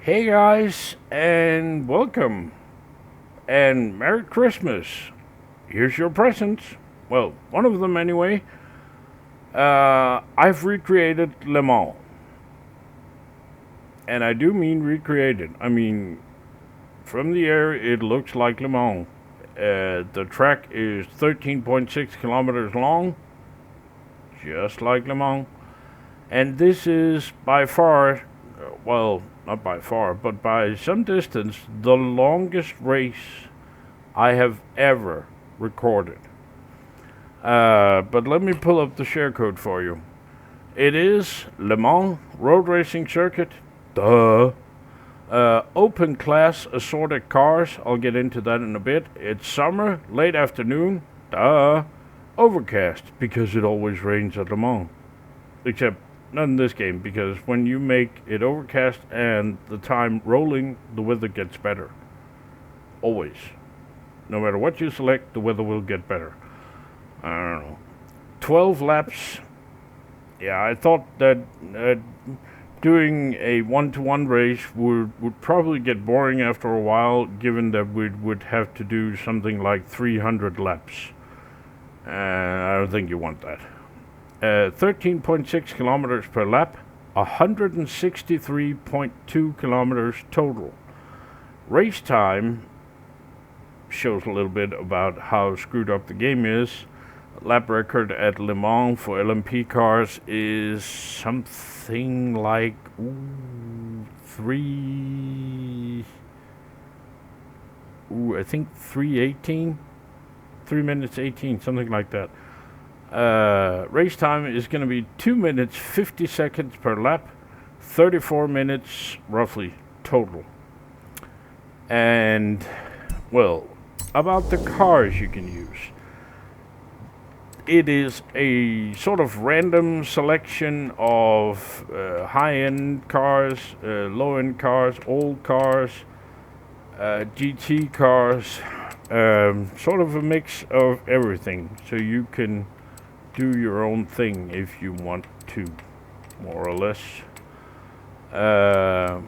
Hey guys, and welcome, and Merry Christmas. Here's your presents. Well, one of them anyway. I've recreated Le Mans. And I do mean recreated. I mean, from the air, it looks like Le Mans. The track is 13.6 kilometers long, just like Le Mans. And this is by far, well, not by far, but by some distance, the longest race I have ever recorded. But let me pull up the share code for you. It is Le Mans Road Racing Circuit. Duh. Open class assorted cars. I'll get into that in a bit. It's summer, late afternoon. Duh. Overcast, because it always rains at Le Mans. Except not in this game, because when you make it overcast and the time rolling, the weather gets better. Always. No matter what you select, the weather will get better. I don't know. 12 laps. Yeah, I thought that doing a one-to-one race would probably get boring after a while, given that we would have to do something like 300 laps. I don't think you want that. 13.6 kilometers per lap, 163.2 kilometers total. Race time shows a little bit about how screwed up the game is. Lap record at Le Mans for LMP cars is something like 3:18, 3 minutes 18, something like that. Race time is going to be 2 minutes 50 seconds per lap, 34 minutes roughly total. And, well, about the cars you can use. It is a sort of random selection of high-end cars, low-end cars, old cars, GT cars, sort of a mix of everything. So you can do your own thing if you want to, more or less. There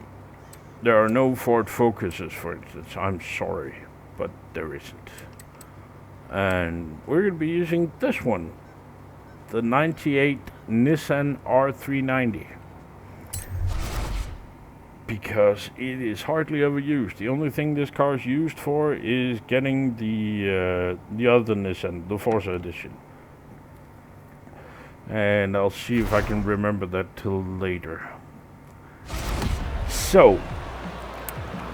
are no Ford Focuses, for instance. I'm sorry, but there isn't. And we're going to be using this one, the 98 Nissan R390, because it is hardly ever used. The only thing this car is used for is getting the other Nissan, the Forza edition. And I'll see if I can remember that till later. So,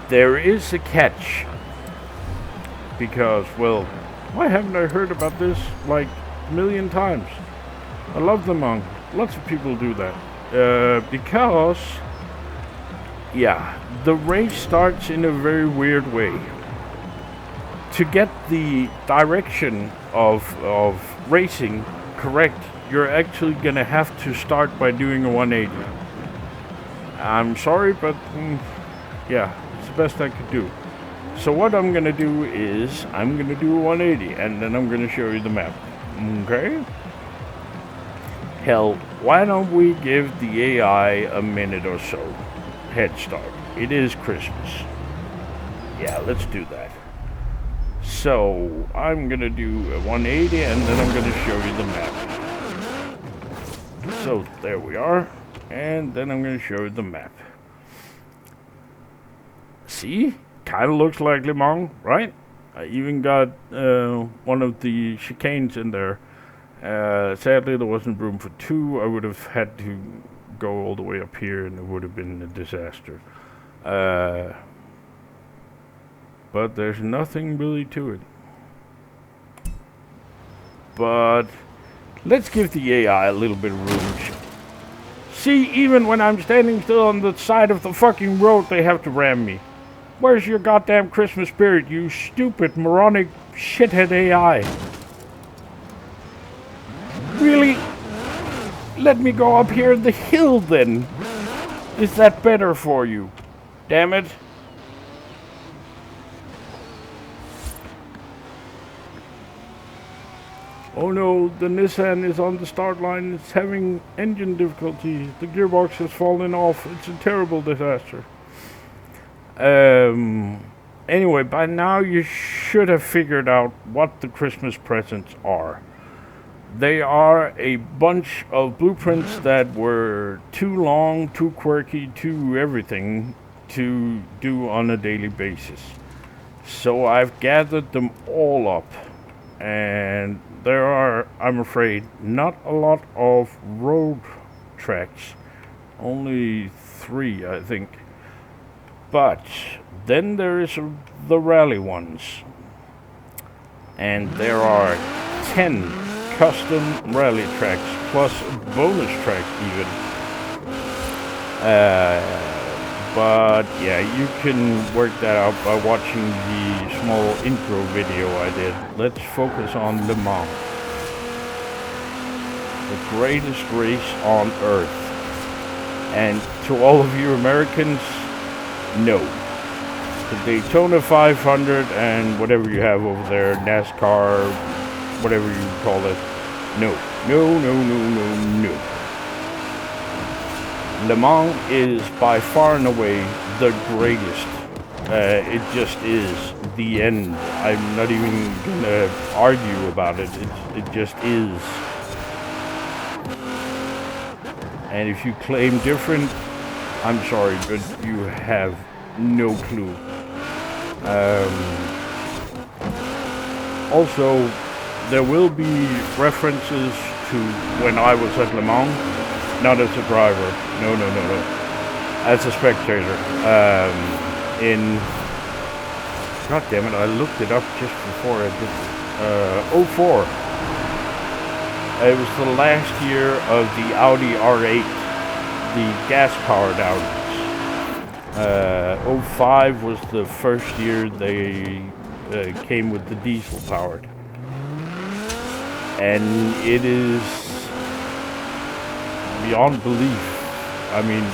there is a catch, because, well, why haven't I heard about this like a million times? I love the Mans. Lots of people do that. Because, yeah, the race starts in a very weird way. To get the direction of racing correct, you're actually going to have to start by doing a 180. I'm sorry, but yeah, it's the best I could do. So what I'm going to do is, I'm going to do a 180, and then I'm going to show you the map. Okay? Hell, why don't we give the AI a minute or so head start? It is Christmas. Yeah, let's do that. So, I'm going to do a 180, and then I'm going to show you the map. So, there we are. And then I'm going to show you the map. See? Kind of looks like Le Mans, right? I even got one of the chicanes in there. Sadly, there wasn't room for two. I would have had to go all the way up here, and it would have been a disaster. But there's nothing really to it. But let's give the AI a little bit of room. See, even when I'm standing still on the side of the fucking road, they have to ram me. Where's your goddamn Christmas spirit, you stupid, moronic, shithead AI? Really? Let me go up here the hill, then. Is that better for you? Damn it. Oh no, the Nissan is on the start line. It's having engine difficulties. The gearbox has fallen off. It's a terrible disaster. Anyway, by now you should have figured out what the Christmas presents are. They are a bunch of blueprints that were too long, too quirky, too everything to do on a daily basis. So I've gathered them all up, and there are, I'm afraid, not a lot of road tracks. Only 3, I think. But then there is the rally ones. And there are 10 custom rally tracks, plus a bonus track even. But yeah, you can work that out by watching the small intro video I did. Let's focus on Le Mans. The greatest race on earth. And to all of you Americans, no. The Daytona 500 and whatever you have over there, NASCAR, whatever you call it, no. No, no, no, no, no. Le Mans is by far and away the greatest. It just is the end. I'm not even gonna argue about it. It just is. And if you claim different, I'm sorry, but you have no clue. Also, there will be references to when I was at Le Mans, not as a driver. No. As a spectator. God damn it, I looked it up just before I did 04. It was the last year of the Audi R8, the gas-powered Audis. 05 was the first year they came with the diesel-powered. And it is beyond belief. I mean,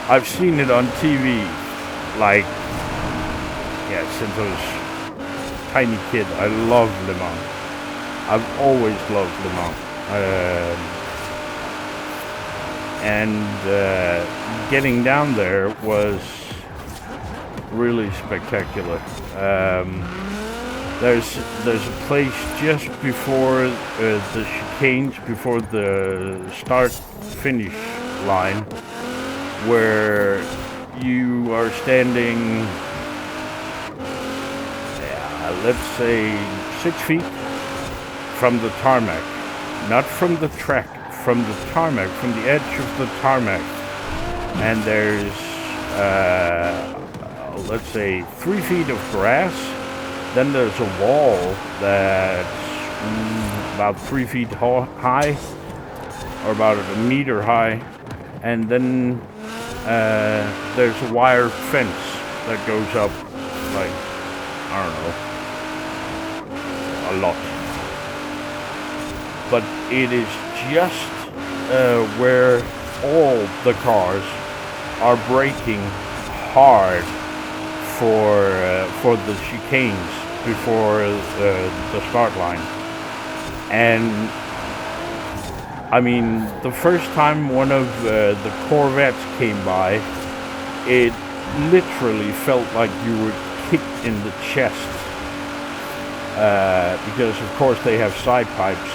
I've seen it on TV, like, yeah, since I was a tiny kid. I love Le Mans. I've always loved Le Mans. And getting down there was really spectacular. There's a place just before the chicanes, before the start-finish line, where you are standing, let's say 6 feet from the tarmac, not from the track, from the tarmac, from the edge of the tarmac. And there's, let's say 3 feet of grass. Then there's a wall that's about 3 feet high, or about a meter high. And then there's a wire fence that goes up, like, I don't know, a lot. But it is just where all the cars are braking hard for the chicanes before the start line. And I mean, the first time one of the Corvettes came by, it literally felt like you were kicked in the chest, because of course they have side pipes.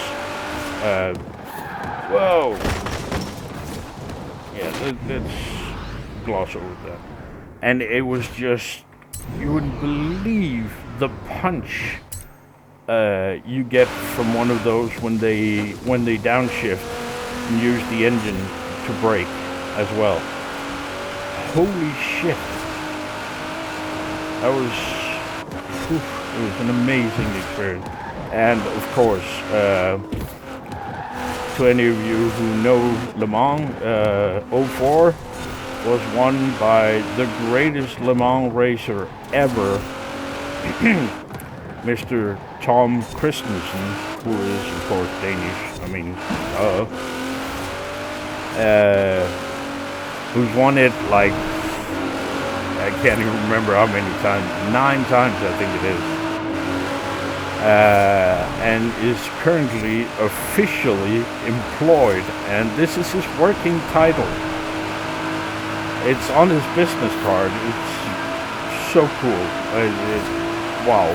Whoa! Yeah, let's gloss over that. And it was just, you wouldn't believe the punch you get from one of those when they downshift and use the engine to brake as well. Holy shit! That was, it was an amazing experience. And of course, to any of you who know Le Mans, 04 was won by the greatest Le Mans racer ever, Mr. Tom Christensen, who is of course Danish. I mean, who's won it like, I can't even remember how many times, 9 times I think it is. And is currently officially employed, and this is his working title. It's on his business card. It's so cool. Wow.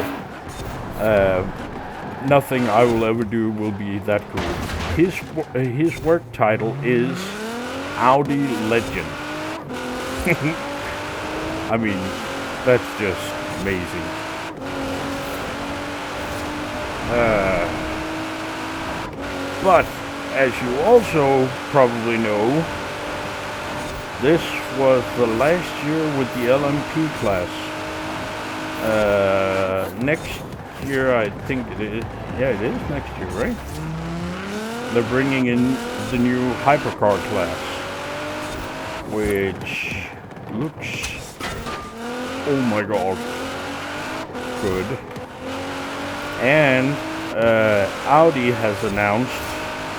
Nothing I will ever do will be that cool. His work title is Audi Legend. I mean, that's just amazing. But as you also probably know, this was the last year with the LMP class. Next year, I think it is. Yeah, it is next year, right? They're bringing in the new hypercar class, which looks, oh my god, good. And Audi has announced,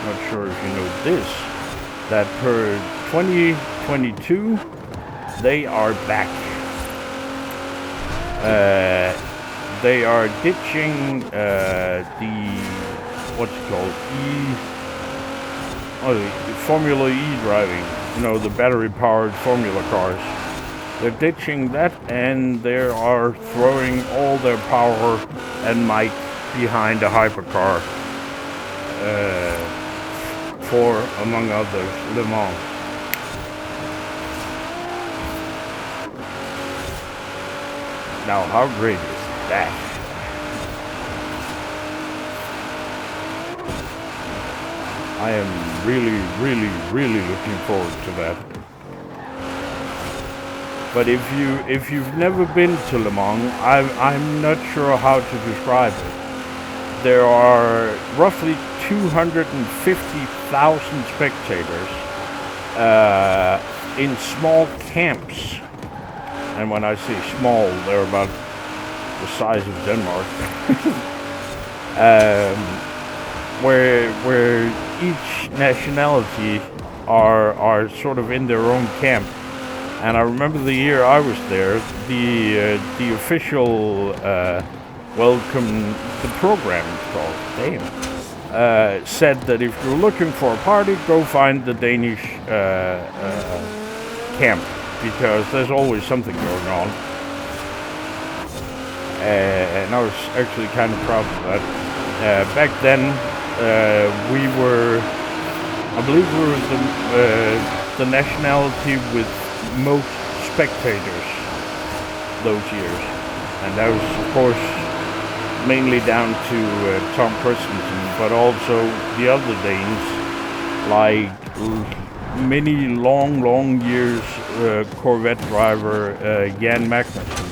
not sure if you know this, that per 2022 they are back. They are ditching the, what's it called, the Formula E driving, you know, the battery-powered Formula cars. They're ditching that, and they are throwing all their power and might behind a hypercar for, among others, Le Mans. Now, how great is that? I am really, really, really looking forward to that. But if you've never been to Le Mans, I'm not sure how to describe it. There are roughly 250,000 spectators in small camps. And when I say small, they're about the size of Denmark. Where each nationality are sort of in their own camp. And I remember the year I was there, the official welcome, the program it's called, said that if you're looking for a party, go find the Danish camp, because there's always something going on. And I was actually kind of proud of that. Back then, we were, I believe we were the nationality with most spectators those years. And that was, of course, mainly down to Tom Christensen, but also the other Danes, like many long years Corvette driver Jan Magnussen.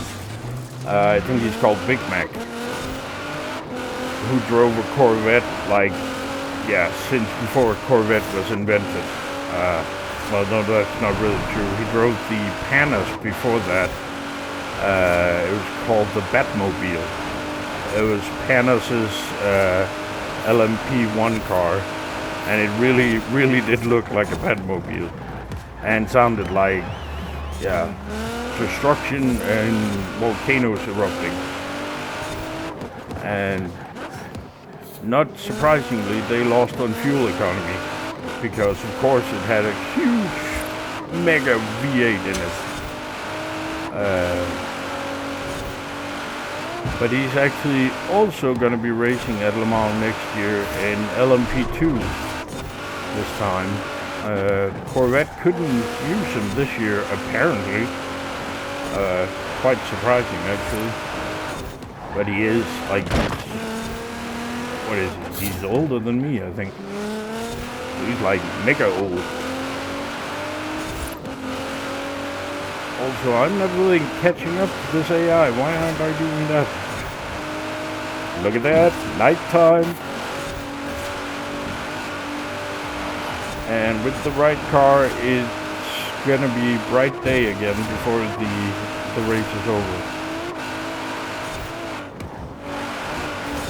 I think he's called Big Mac, who drove a Corvette since before a Corvette was invented. Well, no, that's not really true. He drove the Panas before that. It was called the Batmobile. It was Panas's LMP1 car, and it really did look like a Batmobile, and sounded like, destruction and volcanoes erupting. And not surprisingly, they lost on fuel economy, because of course it had a huge mega V8 in it. But he's actually also going to be racing at Le Mans next year in LMP2 this time. Corvette couldn't use him this year, apparently. Quite surprising, actually. But he is, like, what is he? He's older than me, I think. He's like mega old. Also, I'm not really catching up to this AI. Why aren't I doing that? Look at that, nighttime. And with the right car, it's gonna be bright day again before the race is over.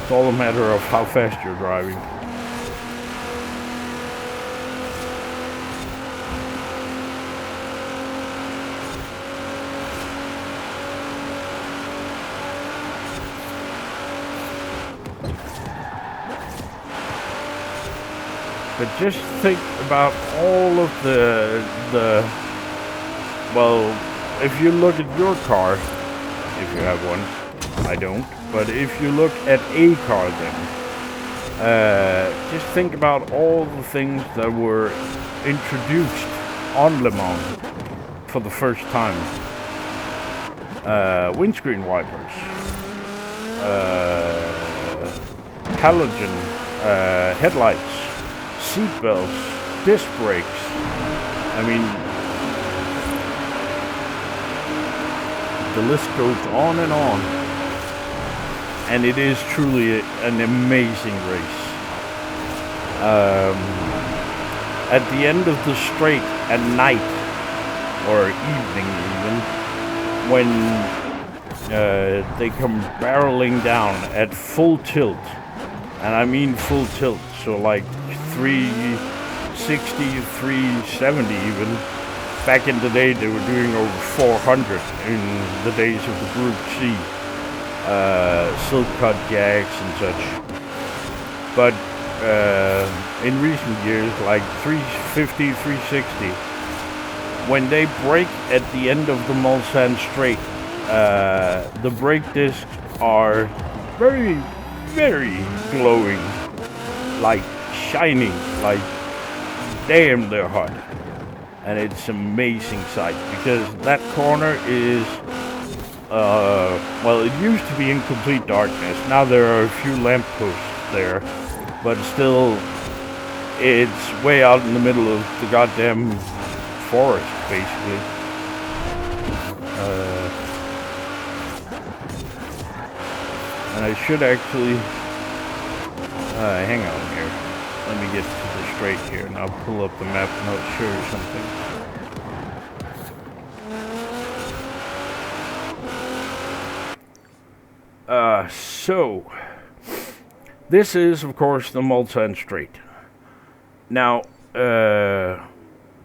It's all a matter of how fast you're driving. But just think about all of the well, if you look at your car, if you have one. I don't. But if you look at a car then, just think about all the things that were introduced on Le Mans for the first time. Windscreen wipers, halogen headlights, seat belts, disc brakes. I mean, the list goes on and on. And it is truly an amazing race. At the end of the straight at night, or evening even, when they come barreling down at full tilt, and I mean full tilt, so like 360, 370 even. Back in the day they were doing over 400 in the days of the Group C. Silk cut jacks and such. But in recent years, like 350, 360, when they brake at the end of the Mulsanne straight, the brake discs are very, very glowing, like shining, like damn they're hot. And it's an amazing sight because that corner is well, it used to be in complete darkness. Now there are a few lampposts there, but still, it's way out in the middle of the goddamn forest, basically. And I should actually, hang on here. Let me get to the straight here, and I'll pull up the map and I'll show you something. So, this is, of course, the Mulsanne Straight. Now,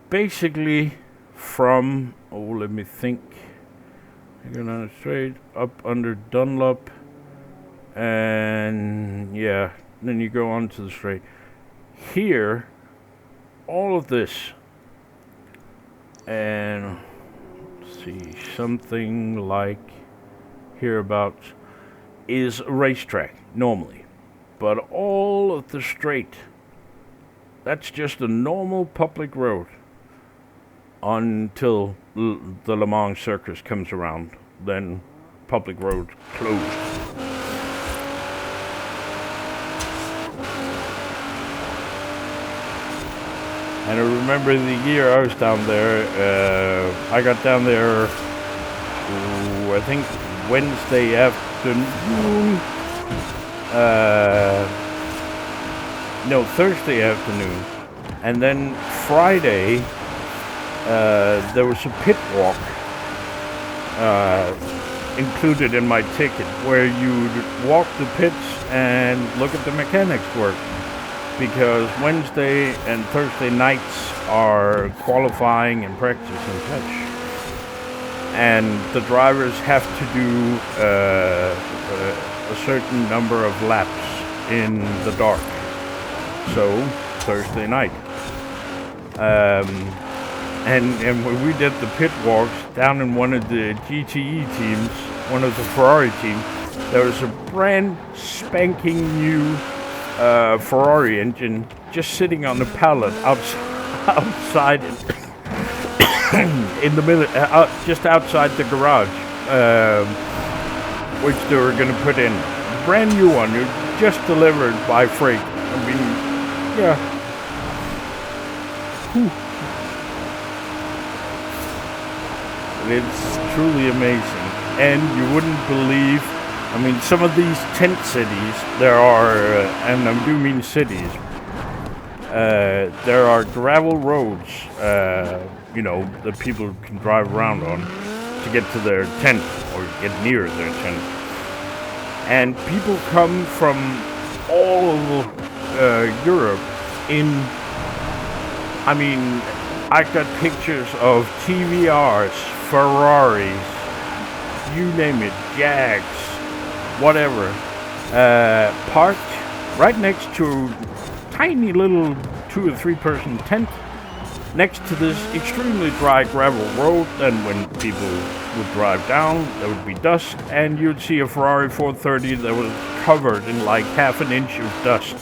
basically, from, let me think. You're going on a straight, up under Dunlop, and, yeah, then you go on to the straight. Here, all of this, and, let's see, something like hereabouts, is a racetrack, normally. But all of the straight, that's just a normal public road until the Le Mans Circus comes around. Then public road closed. And I remember the year I was down there, I got down there, I think Wednesday afternoon, no, Thursday afternoon, and then Friday, there was a pit walk included in my ticket, where you'd walk the pits and look at the mechanics work, because Wednesday and Thursday nights are qualifying and practice and such. And the drivers have to do a certain number of laps in the dark. So, Thursday night. And when we did the pit walks down in one of the GTE teams, one of the Ferrari teams, there was a brand spanking new Ferrari engine just sitting on the pallet outside in the middle, just outside the garage, which they were going to put in. Brand new one, just delivered by freight. I mean, yeah. Whew. It's truly amazing. And you wouldn't believe, I mean, some of these tent cities, there are, and I do mean cities, there are gravel roads, you know, that people can drive around on to get to their tent or get near their tent. And people come from all over Europe in, I mean, I got pictures of TVRs, Ferraris, you name it, Jags, whatever, parked right next to tiny little 2 or 3 person tent next to this extremely dry gravel road. Then when people would drive down, there would be dust, and you'd see a Ferrari 430 that was covered in like half an inch of dust.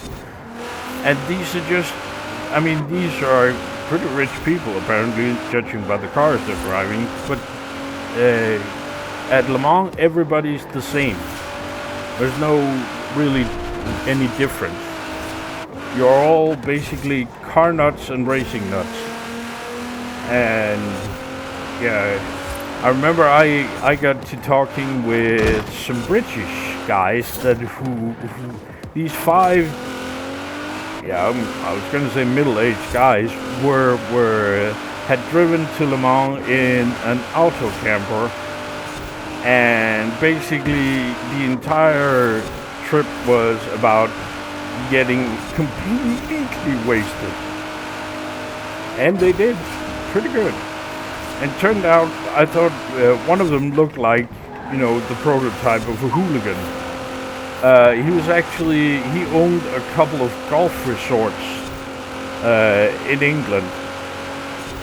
And these are just, I mean, these are pretty rich people, apparently, judging by the cars they're driving. But at Le Mans, everybody's the same. There's no really any difference. You're all basically car nuts and racing nuts. And yeah, I remember I got to talking with some British guys that who these five, I was going to say middle-aged guys had driven to Le Mans in an auto camper, and basically the entire trip was about getting completely wasted, and they did pretty good. And turned out, I thought one of them looked like, the prototype of a hooligan. He owned a couple of golf resorts in England,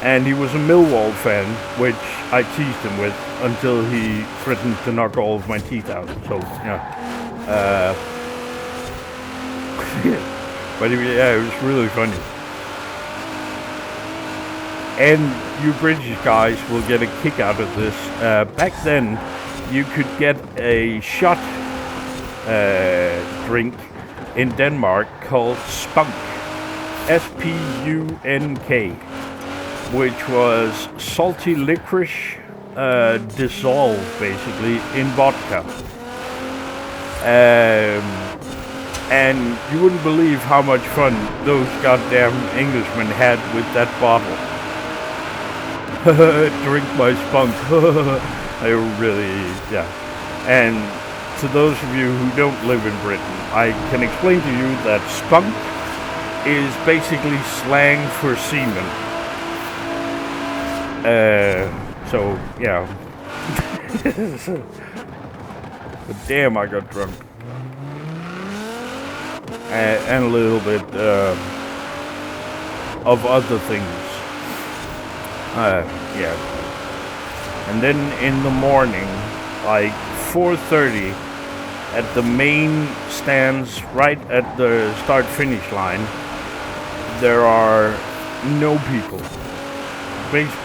and he was a Millwall fan, which I teased him with until he threatened to knock all of my teeth out. So yeah, but it was really funny. And you British guys will get a kick out of this. Back then, you could get a shot drink in Denmark called Spunk, S-P-U-N-K, which was salty licorice dissolved basically in vodka. And you wouldn't believe how much fun those goddamn Englishmen had with that bottle. Drink my spunk. They were really, yeah. And to those of you who don't live in Britain, I can explain to you that spunk is basically slang for semen. So, yeah. But damn, I got drunk. And a little bit of other things. Yeah. And then in the morning, like 4:30, at the main stands right at the start-finish line, there are no people.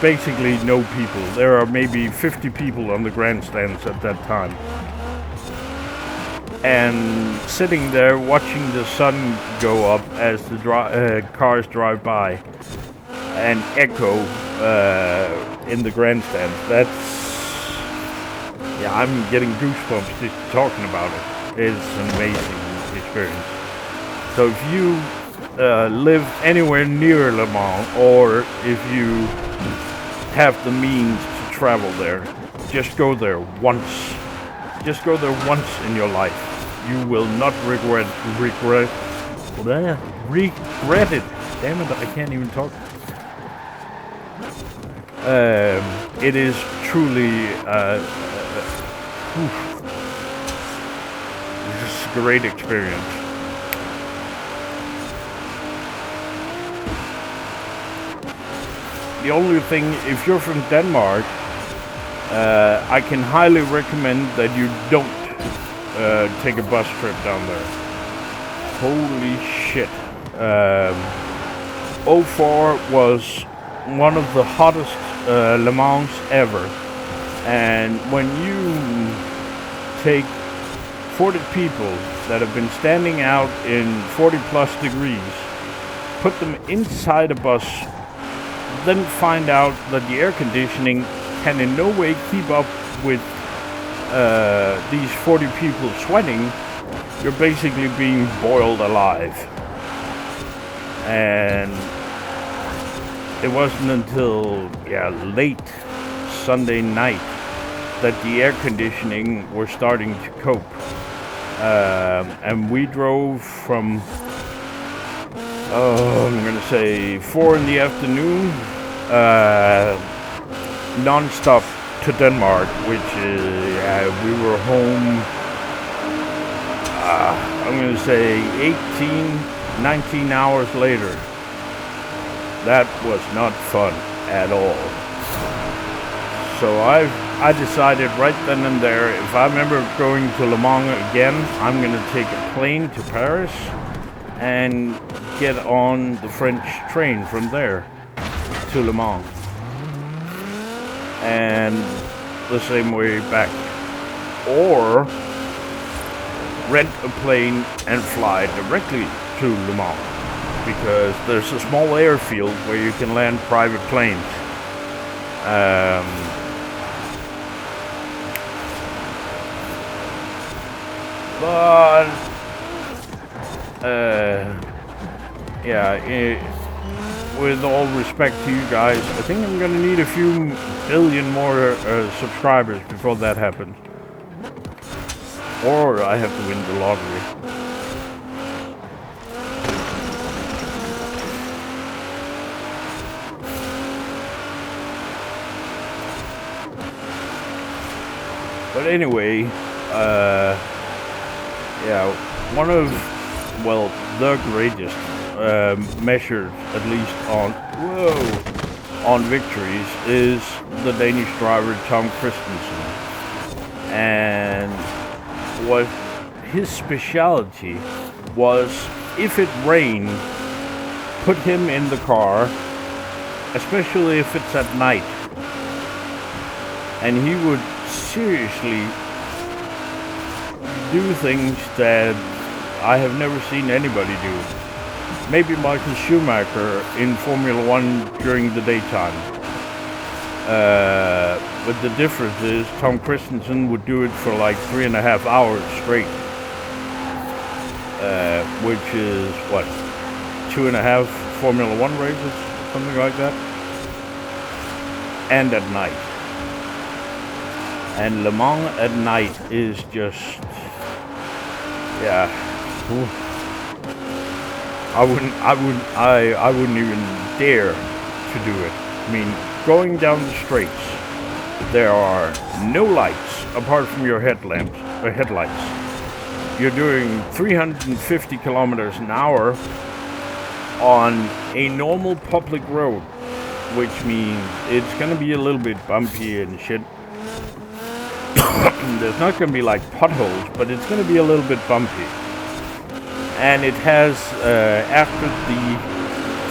Basically no people. There are maybe 50 people on the grandstands at that time. And sitting there watching the sun go up as the cars drive by and echo in the grandstands. I'm getting goosebumps just talking about it. It's an amazing experience. So if you live anywhere near Le Mans, or if you have the means to travel there, just go there once. Just go there once in your life. You will not regret it. Damn it, I can't even talk. It is truly just a great experience. The only thing, if you're from Denmark, I can highly recommend that you don't take a bus trip down there. Holy shit. 04 was one of the hottest Le Mans ever. And when you take 40 people that have been standing out in 40 plus degrees, put them inside a bus, then find out that the air conditioning can in no way keep up with these 40 people sweating, you're basically being boiled alive. And it wasn't until late Sunday night that the air conditioning were starting to cope. And we drove from I'm gonna say 4 in the afternoon non-stop to Denmark, which is we were home I'm gonna say 19 hours later. That was not fun at all. So I decided right then and there, if I'm ever going to Le Mans again, I'm going to take a plane to Paris and get on the French train from there to Le Mans. And the same way back. Or rent a plane and fly directly to Le Mans, because there's a small airfield where you can land private planes. But with all respect to you guys, I think I'm gonna need a few billion more subscribers before that happens. Or I have to win the lottery. But anyway, one of, the greatest measured, at least on victories, is the Danish driver Tom Christensen. And what his specialty was, if it rained, put him in the car, especially if it's at night, and he would seriously do things that I have never seen anybody do. Maybe Michael Schumacher in Formula One during the daytime. But the difference is Tom Christensen would do it for like 3.5 hours straight. Which is, 2.5 Formula One races? Something like that. And at night. And Le Mans at night is just, I wouldn't even dare to do it. I mean, going down the straights, there are no lights apart from your headlights. You're doing 350 kilometers an hour on a normal public road, which means it's gonna be a little bit bumpy and shit. There's not going to be like potholes, but it's going to be a little bit bumpy. And it has, after the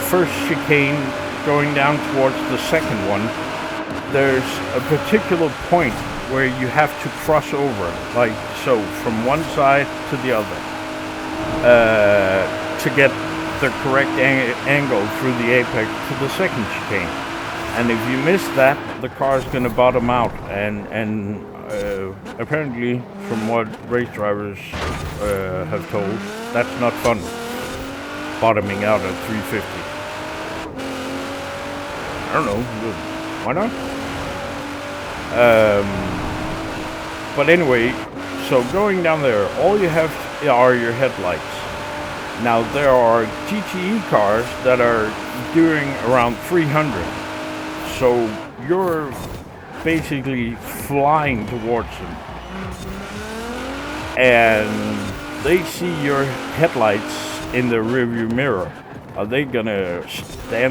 first chicane going down towards the second one, there's a particular point where you have to cross over, like so, from one side to the other, to get the correct angle through the apex to the second chicane. And if you miss that, the car's going to bottom out, and apparently, from what race drivers have told, that's not fun, bottoming out at 350. I don't know, why not? But anyway, so going down there, all you have are your headlights. Now, there are GTE cars that are doing around 300, so you're basically flying towards them, and they see your headlights in the rearview mirror. Are they gonna stay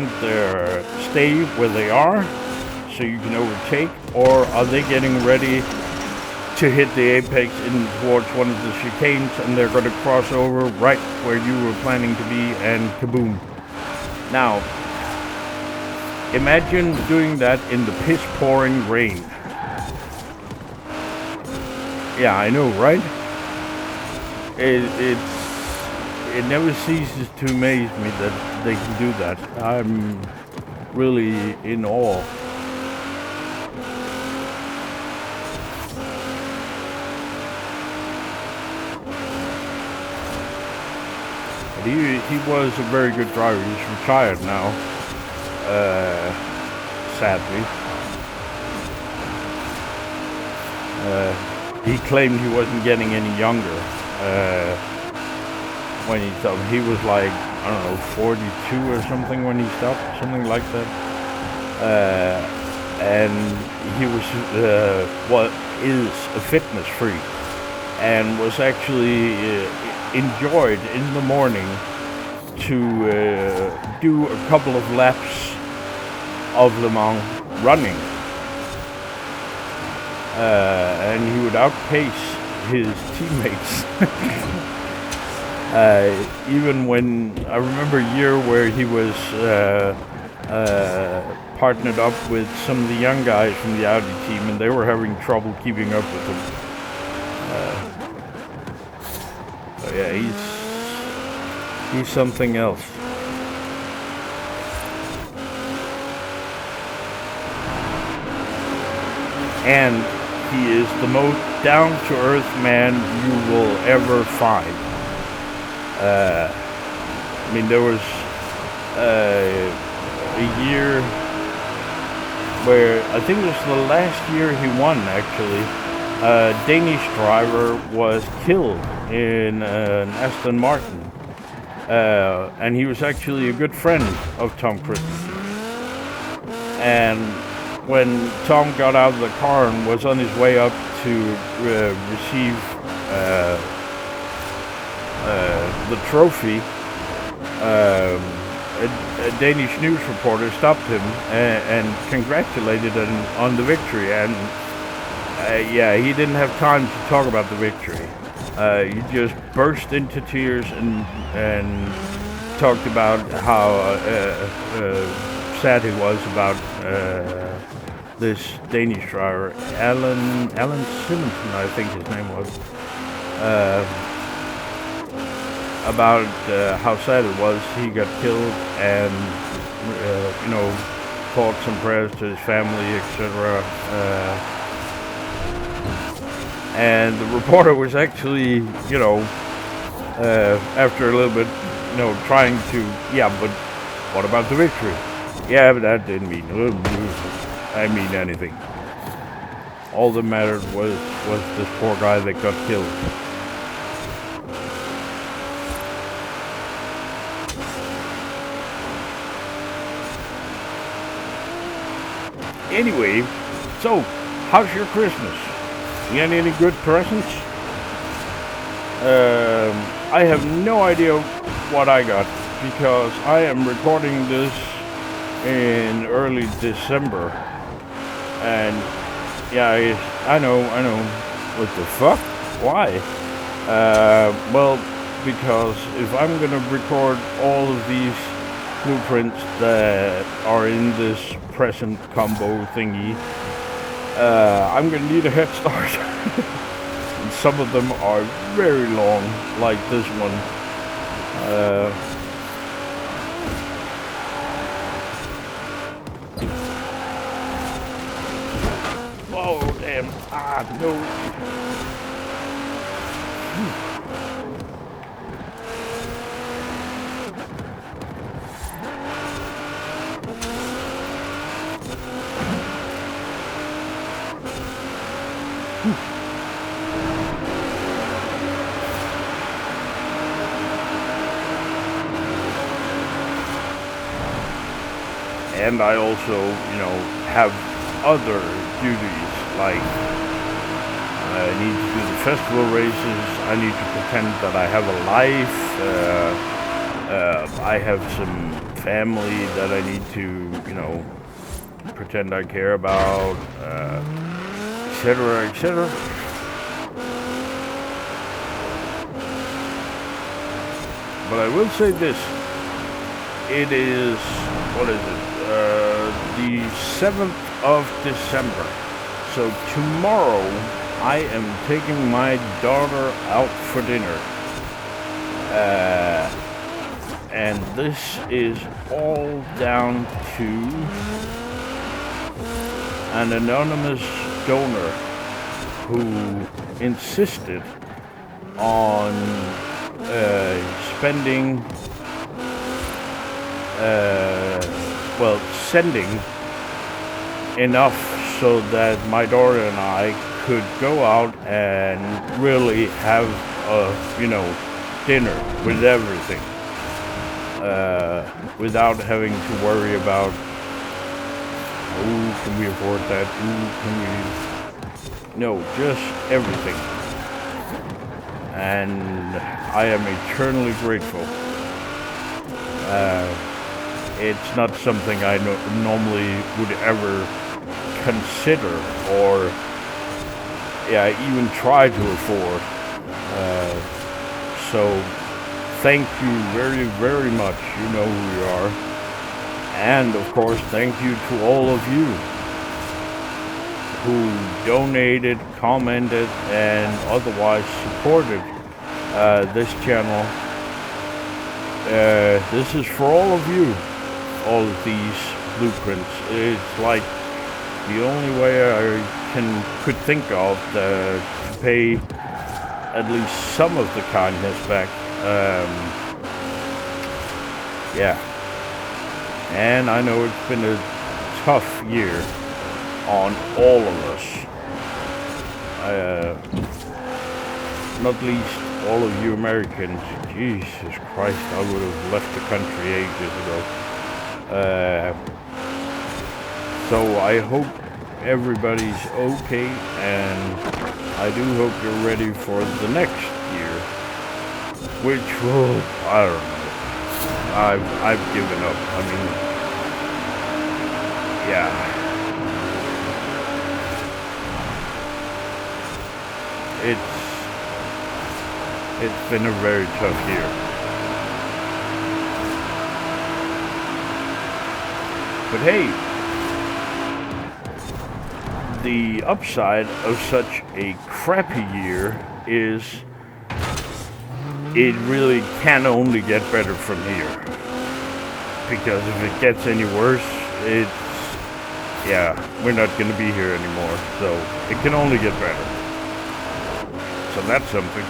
where they are so you can overtake, or are they getting ready to hit the apex in towards one of the chicanes, and they're gonna cross over right where you were planning to be, and kaboom? Now, imagine doing that in the piss-pouring rain. Yeah, I know, right? It never ceases to amaze me that they can do that. I'm really in awe. But he was a very good driver. He's retired now. Sadly. He claimed he wasn't getting any younger when he stopped. He was like, I don't know, 42 or something when he stopped, something like that. And he was, is a fitness freak, and was actually enjoyed in the morning to do a couple of laps of Le Mans running. And he would outpace his teammates. Even when I remember a year where he was partnered up with some of the young guys from the Audi team, and they were having trouble keeping up with him. So yeah, he's something else. And he is the most down-to-earth man you will ever find. I mean, there was a year where, I think it was the last year he won, actually. A Danish driver was killed in an Aston Martin. And he was actually a good friend of Tom Christensen. And when Tom got out of the car and was on his way up to receive the trophy, a Danish news reporter stopped him and congratulated him on the victory. And yeah, he didn't have time to talk about the victory. He just burst into tears and talked about how sad he was about this Danish driver, Alan Simonsen, I think his name was, about how sad it was he got killed, and thoughts and prayers to his family, etc. And the reporter was actually, after a little bit, trying to, but what about the victory? Yeah, but that didn't mean anything. All that mattered was this poor guy that got killed. Anyway, so how's your Christmas? You got any good presents? I have no idea what I got, because I am recording this in early December, and yeah, I know, what the fuck? Why? Well, because if I'm gonna record all of these blueprints that are in this present combo thingy, I'm gonna need a head start. And some of them are very long, like this one. Oh, damn. No. And I also, have other duties, like I need to do the festival races, I need to pretend that I have a life, I have some family that I need to, pretend I care about, etc., etc. But I will say this, it is, what is it? The 7th of December. So tomorrow I am taking my daughter out for dinner. And this is all down to an anonymous donor who insisted on sending enough so that my daughter and I could go out and really have a, dinner with everything, without having to worry about, can we afford that? Can we? No, just everything. And I am eternally grateful. It's not something I normally would ever consider or even try to afford. So thank you very, very much. You know who you are. And of course, thank you to all of you who donated, commented, and otherwise supported this channel. This is for all of you, all of these blueprints. It's like the only way I could think of to pay at least some of the kindness back. Yeah. And I know it's been a tough year on all of us. Not least all of you Americans. Jesus Christ, I would have left the country ages ago. So I hope everybody's okay, and I do hope you're ready for the next year, which will, I don't know. I've given up. I mean, yeah. It's been a very tough year. But hey, the upside of such a crappy year is it really can only get better from here. Because if it gets any worse, we're not going to be here anymore. So it can only get better. So that's something.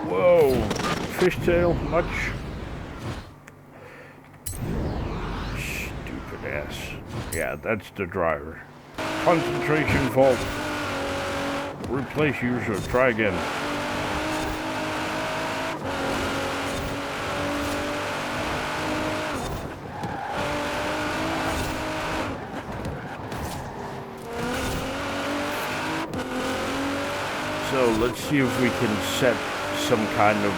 Whoa, fishtail, much? Stupid ass. Yeah, that's the driver. Concentration fault. Replace user, try again. So let's see if we can set some kind of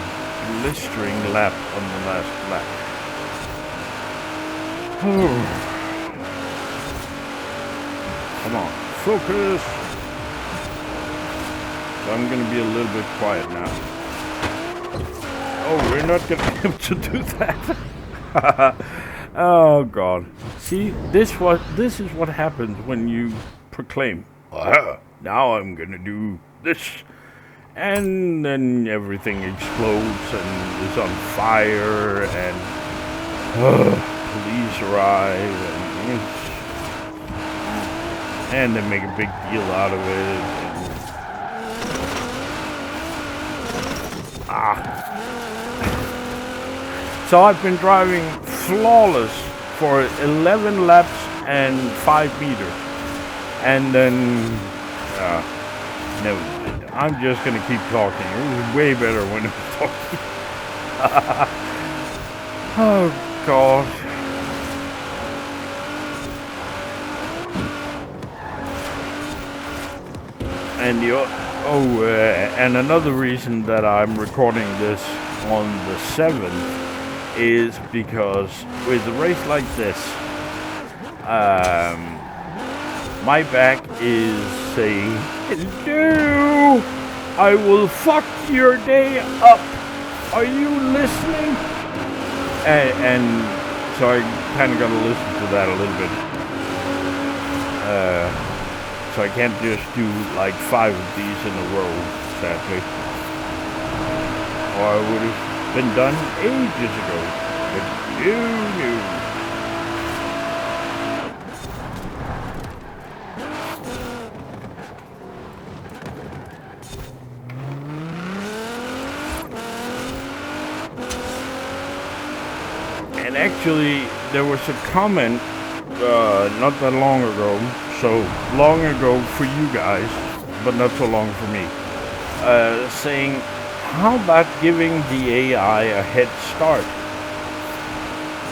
blistering lap on the last lap. Come on, focus. So I'm gonna be a little bit quiet now. Oh, we're not gonna be able to do that. Oh God. See, this is what happens when you proclaim, now I'm gonna do this. And then everything explodes and is on fire, and police arrive, and they make a big deal out of it. So I've been driving flawless for 11 laps and 5 meters, and then no. I'm just gonna keep talking. It was way better when I was talking. Oh God. And and another reason that I'm recording this on the 7th is because with a race like this, my back is saying, hello, I will fuck your day up. Are you listening? And so I kind of got to listen to that a little bit. So I can't just do like 5 of these in a row, sadly. Or I would have been done ages ago. But no. And actually, there was a comment not that long ago, so long ago for you guys, but not so long for me, saying, how about giving the AI a head start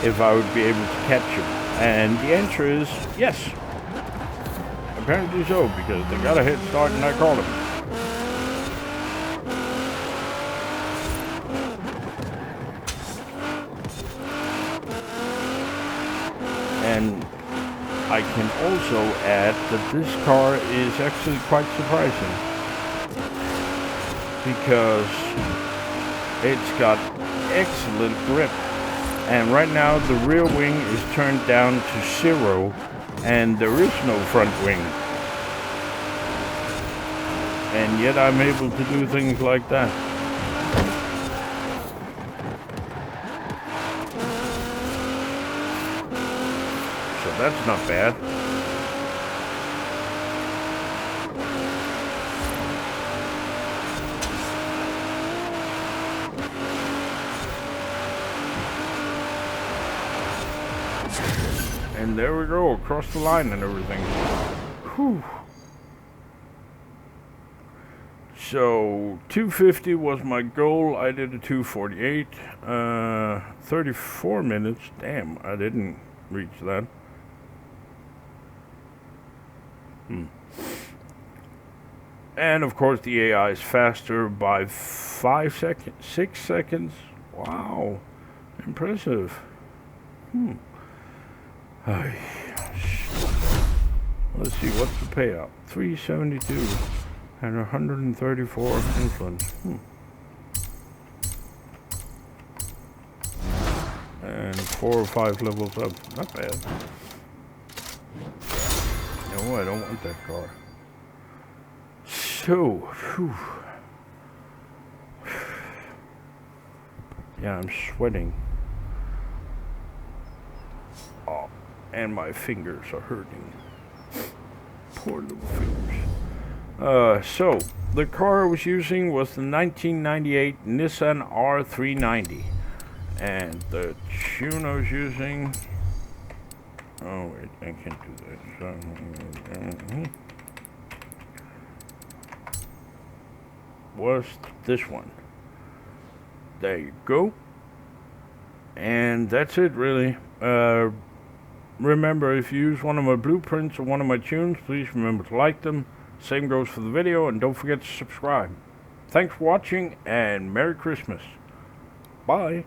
if I would be able to catch him? And the answer is yes. Apparently so, because they got a head start and I caught him. And I can also add that this car is actually quite surprising, because it's got excellent grip. And right now the rear wing is turned down to 0 and there is no front wing. And yet I'm able to do things like that. So that's not bad. And there we go, across the line and everything. Whew. So 250 was my goal. I did a 248. 34 minutes. Damn, I didn't reach that. And of course the AI is faster by 5 seconds, 6 seconds. Wow, impressive. Let's see, what's the payout? 372 and 134 influence. And 4 or 5 levels up. Not bad. No, I don't want that car. So, whew. Yeah, I'm sweating. Oh, and my fingers are hurting. Poor little fingers. So, the car I was using was the 1998 Nissan R390. And the tune I was using... Oh, wait, I can't do that. Was this one. There you go. And that's it, really. Remember, if you use one of my blueprints or one of my tunes, please remember to like them. Same goes for the video, and don't forget to subscribe. Thanks for watching, and Merry Christmas. Bye.